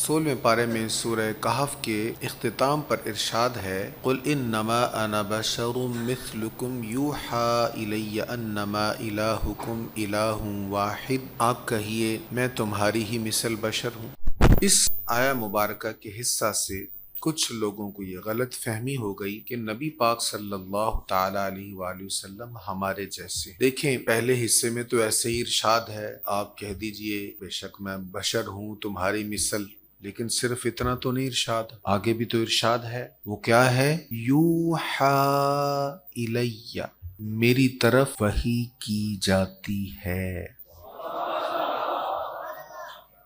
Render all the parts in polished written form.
16ویں پارے میں سورہ کہف کے اختتام پر ارشاد ہے قل انما انا بشر مثلکم یوحی الی انما الہکم الہ واحد، آپ کہیے میں تمہاری ہی مثل بشر ہوں۔ اس آیہ مبارکہ کے حصہ سے کچھ لوگوں کو یہ غلط فہمی ہو گئی کہ نبی پاک صلی اللہ تعالی علیہ وآلہ وسلم ہمارے جیسے۔ دیکھیں پہلے حصے میں تو ایسے ہی ارشاد ہے، آپ کہہ دیجئے بے شک میں بشر ہوں تمہاری مثل، لیکن صرف اتنا تو نہیں ارشاد، آگے بھی تو ارشاد ہے۔ وہ کیا ہے؟ یوحا الیہ، میری طرف وحی کی جاتی ہے۔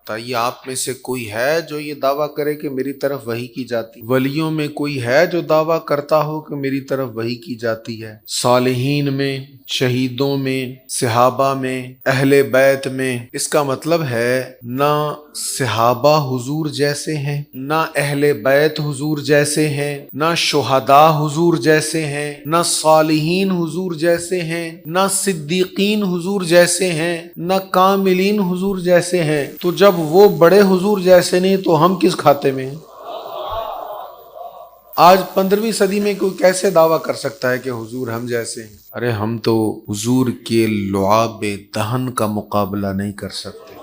یہ آپ میں سے کوئی ہے جو یہ دعویٰ کرے کہ میری طرف وحی کی جاتی؟ ولیوں میں کوئی ہے جو دعویٰ کرتا ہو کہ میری طرف وحی کی جاتی ہے؟ صالحین میں، شہیدوں میں، صحابہ میں، اہل بیت میں؟ اس کا مطلب ہے نہ صحابہ حضور جیسے ہیں، نہ اہل بیت حضور جیسے ہیں، نہ شہداء حضور جیسے ہیں، نہ صالحین حضور جیسے ہیں، نہ صدیقین حضور جیسے ہیں، نہ کاملین حضور جیسے ہیں۔ تو جب وہ بڑے حضور جیسے نہیں تو ہم کس کھاتے میں ہیں؟ آج 15ویں صدی میں کوئی کیسے دعویٰ کر سکتا ہے کہ حضور ہم جیسے ہیں؟ ارے ہم تو حضور کے لعاب دہن کا مقابلہ نہیں کر سکتے۔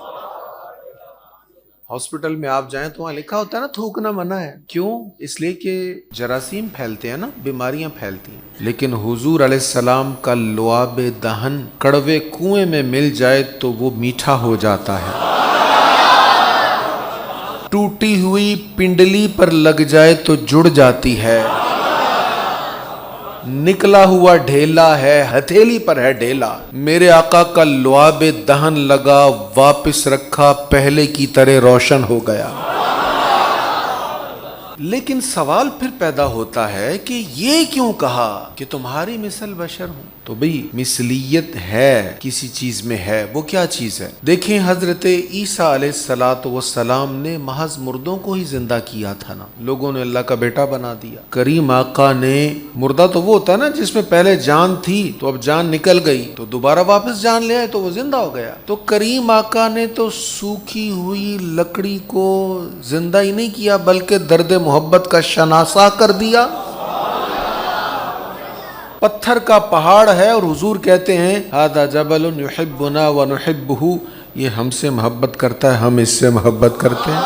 ہاسپٹل میں آپ جائیں تو وہاں لکھا ہوتا ہے نا تھوکنا منع ہے۔ کیوں؟ اس لیے کہ جراثیم پھیلتے ہیں نا، بیماریاں پھیلتی ہیں۔ لیکن حضور علیہ السلام کا لعاب دہن کڑوے کنویں میں مل جائے تو وہ میٹھا ہو جاتا ہے، ٹوٹی ہوئی پنڈلی پر لگ جائے تو جڑ جاتی ہے، نکلا ہوا ڈھیلا ہے ہتھیلی پر ہے ڈھیلا۔ میرے آقا کا لعاب دہن لگا، واپس رکھا، پہلے کی طرح روشن ہو گیا۔ لیکن سوال پھر پیدا ہوتا ہے کہ یہ کیوں کہا کہ تمہاری مثل بشر ہوں؟ تو بھئی مثلیت ہے، کسی چیز میں ہے، وہ کیا چیز ہے؟ دیکھیں حضرت عیسیٰ علیہ السلام نے محض مردوں کو ہی زندہ کیا تھا نا، لوگوں نے اللہ کا بیٹا بنا دیا۔ کریم آقا نے، مردہ تو وہ ہوتا ہے نا جس میں پہلے جان تھی تو اب جان نکل گئی تو دوبارہ واپس جان لے آئے تو وہ زندہ ہو گیا۔ تو کریم آقا نے تو سوکھی ہوئی لکڑی کو زندہ ہی نہیں کیا بلکہ درد محبت کا شناسا کر دیا۔ پتھر کا پہاڑ ہے اور حضور کہتے ہیں ھذا جبل یحبنا ونحبہ، یہ ہم سے محبت کرتا ہے، ہم اس سے محبت کرتے ہیں۔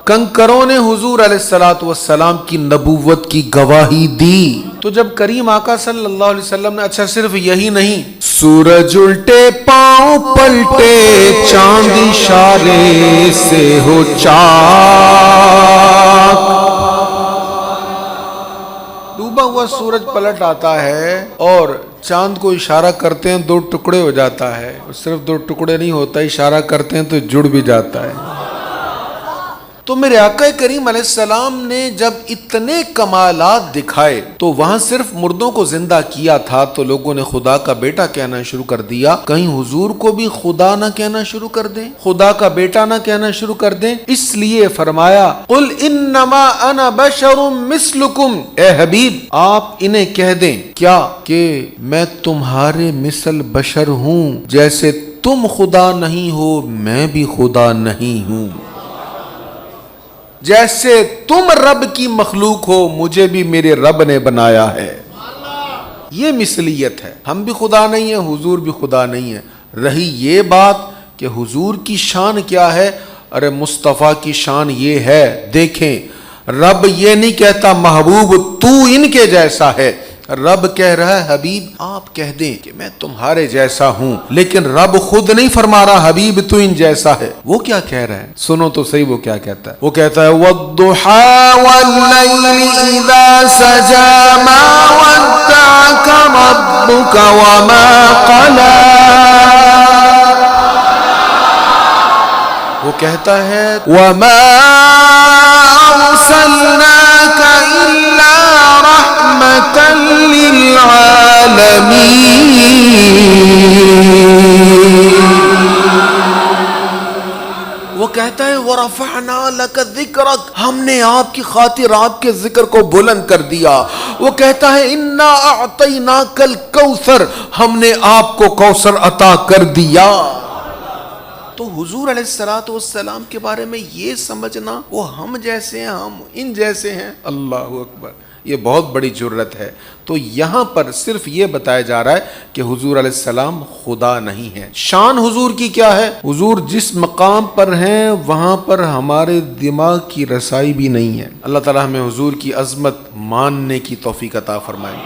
کنکروں نے حضور علیہ السلام کی نبوت کی گواہی دی۔ تو جب کریم آقا صلی اللہ علیہ وسلم نے، اچھا صرف یہی نہیں، سورج الٹے پاؤں پلٹے، چاند اشارے سے ہو چاک، ڈوبا ہوا سورج پلٹ آتا ہے اور چاند کو اشارہ کرتے ہیں 2 ٹکڑے ہو جاتا ہے، اور صرف 2 ٹکڑے نہیں ہوتا، اشارہ کرتے ہیں تو جڑ بھی جاتا ہے۔ تو میرے آقا کریم علیہ السلام نے جب اتنے کمالات دکھائے تو وہاں صرف مردوں کو زندہ کیا تھا تو لوگوں نے خدا کا بیٹا کہنا شروع کر دیا۔ کہیں حضور کو بھی خدا نہ کہنا شروع کر دیں، خدا کا بیٹا نہ کہنا شروع کر دیں؟ اس لیے فرمایا قل انما انا بشر مثلکم، اے حبیب آپ انہیں کہہ دیں کیا کہ میں تمہارے مثل بشر ہوں، جیسے تم خدا نہیں ہو میں بھی خدا نہیں ہوں، جیسے تم رب کی مخلوق ہو مجھے بھی میرے رب نے بنایا ہے۔ یہ مثلیت ہے، ہم بھی خدا نہیں ہیں، حضور بھی خدا نہیں ہے۔ رہی یہ بات کہ حضور کی شان کیا ہے، ارے مصطفیٰ کی شان یہ ہے، دیکھیں رب یہ نہیں کہتا محبوب تو ان کے جیسا ہے، رب کہہ رہا ہے حبیب آپ کہہ دیں کہ میں تمہارے جیسا ہوں، لیکن رب خود نہیں فرما رہا حبیب تو ان جیسا ہے۔ وہ کیا کہہ رہا ہے؟ سنو تو صحیح وہ کیا کہتا ہے۔ وہ کہتا ہے وَالضُّحَىٰ وَاللَّيْلِ إِذَا سَجَىٰ مَا وَدَّعَكَ رَبُّكَ وَمَا قَلَىٰ، وہ کہتا ہے وَمَا أَرْسَلْنَاكَ إِلَّا رَحْمَةً لِّلْعَالَمِينَ، وہ کہتا ہے وَرَفَعْنَا لَكَ ذِكْرَكَ، ہم نے آپ کی خاطر آپ کے ذکر کو بلند کر دیا۔ وہ کہتا ہے اِنَّا أَعْطَيْنَاكَ الْكَوْثَرَ، ہم نے آپ کو کوثر عطا کر دیا۔ تو حضور علیہ الصلوۃ والسلام کے بارے میں یہ سمجھنا وہ ہم جیسے ہیں، ہم ان جیسے ہیں، اللہ اکبر، یہ بہت بڑی جرت ہے۔ تو یہاں پر صرف یہ بتایا جا رہا ہے کہ حضور علیہ السلام خدا نہیں ہے۔ شان حضور کی کیا ہے؟ حضور جس مقام پر ہیں وہاں پر ہمارے دماغ کی رسائی بھی نہیں ہے۔ اللہ تعالی ہمیں حضور کی عظمت ماننے کی توفیق عطا فرمائے۔